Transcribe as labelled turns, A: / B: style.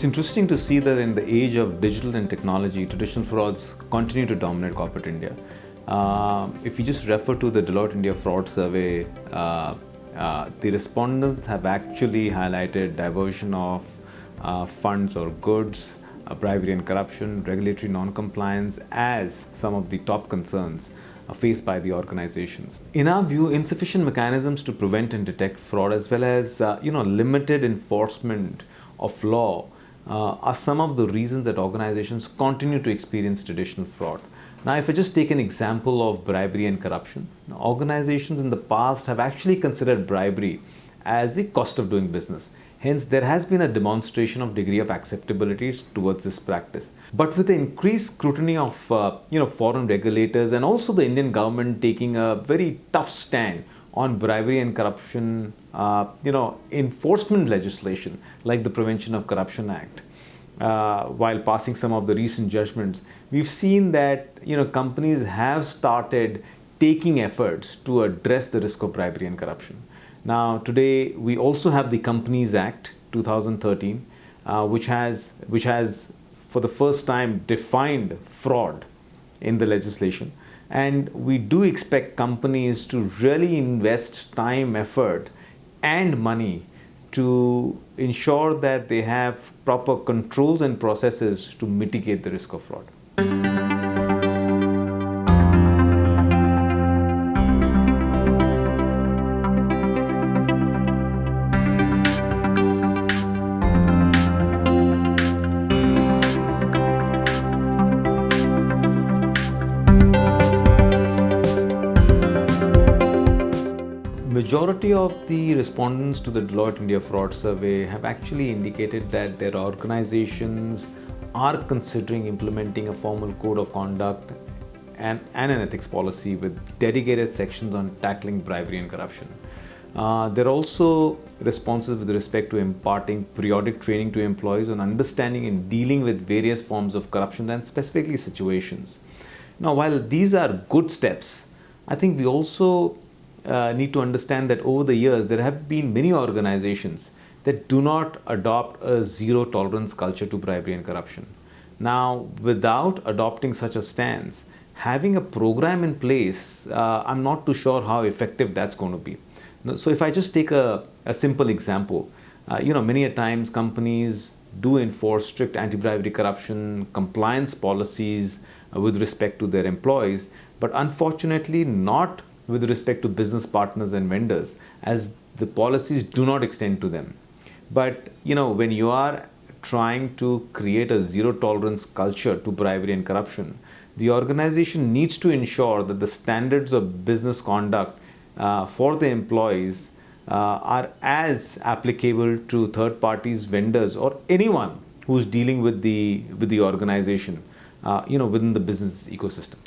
A: interesting to see that in the age of digital and technology, traditional frauds continue to dominate corporate India. If you just refer to the Deloitte India Fraud Survey, the respondents have actually highlighted diversion of funds or goods, bribery and corruption, regulatory non-compliance as some of the top concerns faced by the organizations. In our view, insufficient mechanisms to prevent and detect fraud, as well as limited enforcement of law, are some of the reasons that organizations continue to experience traditional fraud. Now, if I just take an example of bribery and corruption, organizations in the past have actually considered bribery as the cost of doing business. Hence, there has been a demonstration of degree of acceptability towards this practice. But with the increased scrutiny of foreign regulators and also the Indian government taking a very tough stand on bribery and corruption, enforcement legislation like the Prevention of Corruption Act, while passing some of the recent judgments, we've seen that companies have started taking efforts to address the risk of bribery and corruption. Now, today we also have the Companies Act 2013, which has for the first time defined fraud in the legislation. And we do expect companies to really invest time, effort, and money to ensure that they have proper controls and processes to mitigate the risk of fraud. Majority of the respondents to the Deloitte India Fraud Survey have actually indicated that their organizations are considering implementing a formal code of conduct and an ethics policy with dedicated sections on tackling bribery and corruption. They're also responsive with respect to imparting periodic training to employees on understanding and dealing with various forms of corruption and specifically situations. Now, while these are good steps, I think we also need to understand that over the years there have been many organizations that do not adopt a zero tolerance culture to bribery and corruption. Now, without adopting such a stance, having a program in place, I'm not too sure how effective that's going to be. So if I just take a simple example, many a times companies do enforce strict anti-bribery corruption compliance policies with respect to their employees, but unfortunately not with respect to business partners and vendors, as the policies do not extend to them. But when you are trying to create a zero tolerance culture to bribery and corruption, the organization needs to ensure that the standards of business conduct for the employees are as applicable to third parties, vendors, or anyone who's dealing with the organization within the business ecosystem.